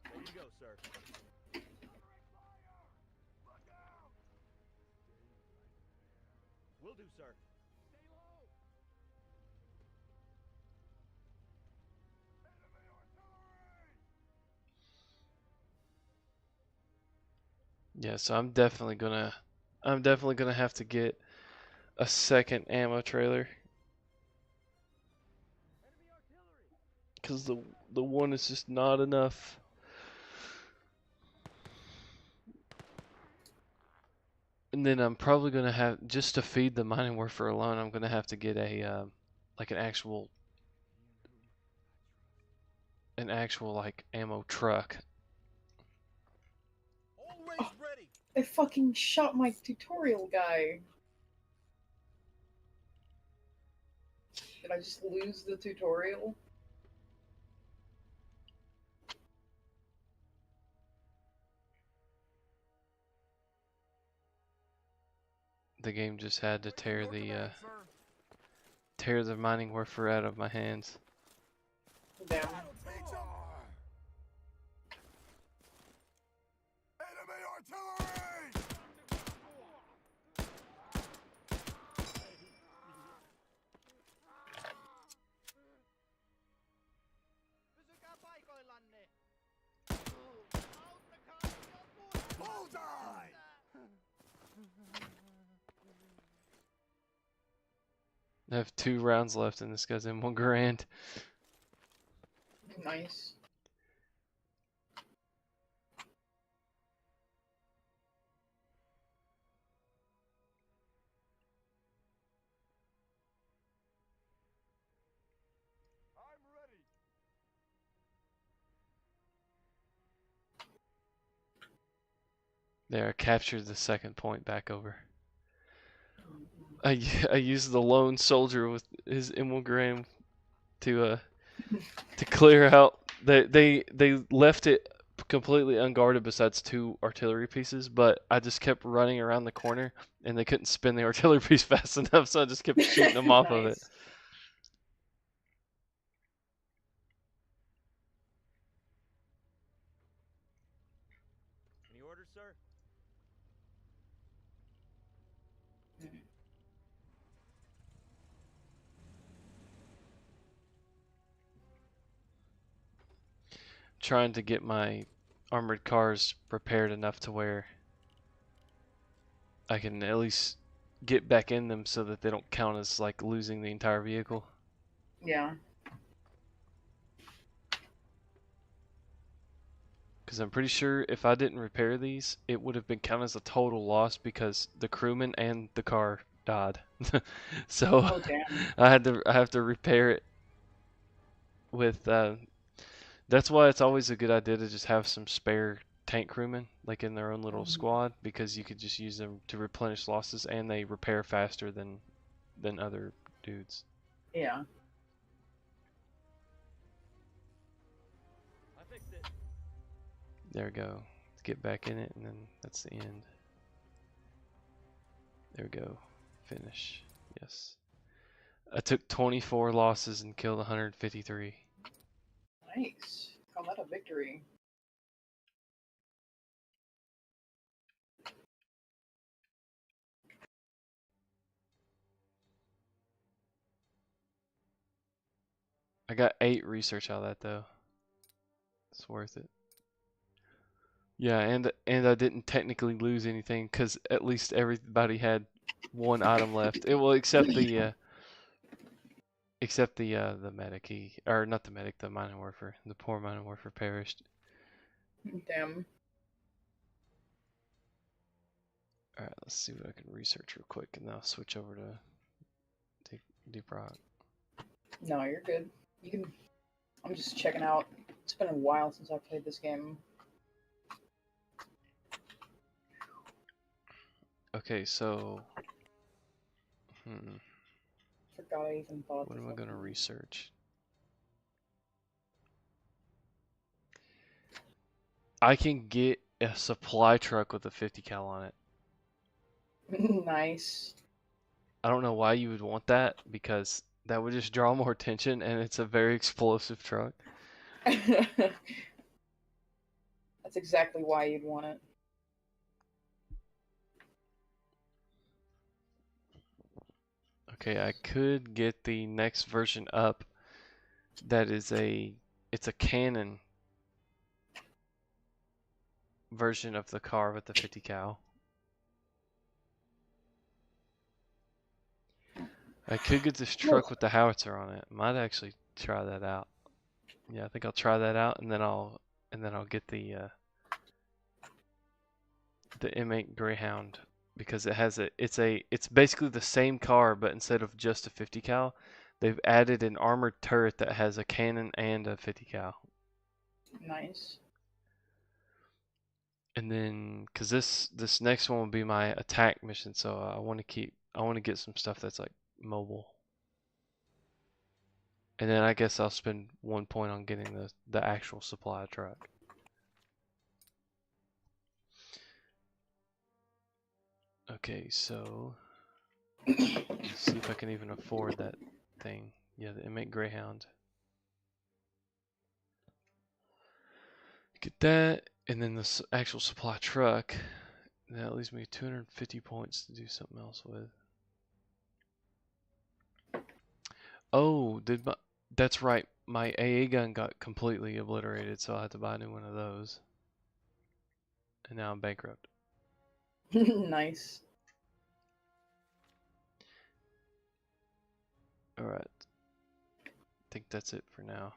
Ready to go, sir. Will do, sir. Stay low! Enemy artillery! Yeah, so I'm definitely gonna have to get a second ammo trailer, Enemy artillery. because the one is just not enough. And then I'm probably gonna have, just to feed the mining warfare alone, I'm gonna have to get a like an actual like ammo truck. Always ready! They fucking shot my tutorial guy. Did I just lose the tutorial? The game just had to Your command, sir. tear the mining warfare out of my hands. Damn. Enemy artillery! Pysykää paikoillanne! Bullseye! I have 2 rounds left and this guy's in 1 grand. Nice. I'm ready. There, I captured the second point back over. I used the lone soldier with his M1 Garand to clear out. They left it completely unguarded besides 2 artillery pieces, but I just kept running around the corner and they couldn't spin the artillery piece fast enough, so I just kept shooting them off of it. Nice. Any orders, sir? Trying to get my armored cars prepared enough to where I can at least get back in them so that they don't count as like losing the entire vehicle. Yeah. Because I'm pretty sure if I didn't repair these, it would have been counted as a total loss because the crewman and the car died. So Oh damn. I have to repair it with. That's why it's always a good idea to just have some spare tank crewmen like in their own little squad, because you could just use them to replenish losses and they repair faster than other dudes. Yeah. I fixed it. There we go. Let's get back in it, and then that's the end. There we go. Finish. Yes. I took 24 losses and killed 153. Nice. Call that a victory. I got 8 research out of that though. It's worth it. Yeah, and I didn't technically lose anything because at least everybody had 1 item left. It will except the medic, or not the medic, the mining worker. The poor mining worker perished. Damn. Alright, let's see what I can research real quick, and then I'll switch over to Deep Rock. No, you're good. You can. I'm just checking out. It's been a while since I've played this game. Okay, so Forgot I even thought. what am I gonna research? I can get a supply truck with a 50 cal on it. Nice. I don't know why you would want that, because that would just draw more attention, and it's a very explosive truck. That's exactly why you'd want it. Okay, I could get the next version up. That is it's a cannon version of the car with the 50 cal. I could get this truck with the howitzer on it. Might actually try that out. Yeah, I think I'll try that out, and then I'll get the M8 Greyhound, because it has it's basically the same car, but instead of just a 50 cal, they've added an armored turret that has a cannon and a 50 cal. Nice. And then, cause this next one will be my attack mission, so I want to get some stuff that's like mobile. And then I guess I'll spend 1 point on getting the actual supply truck. Okay, so let's see if I can even afford that thing. Yeah, the M8 Greyhound. Get that, and then the actual supply truck. That leaves me 250 points to do something else with. Oh, that's right. My AA gun got completely obliterated, so I had to buy a new one of those. And now I'm bankrupt. Nice. Alright. I think that's it for now.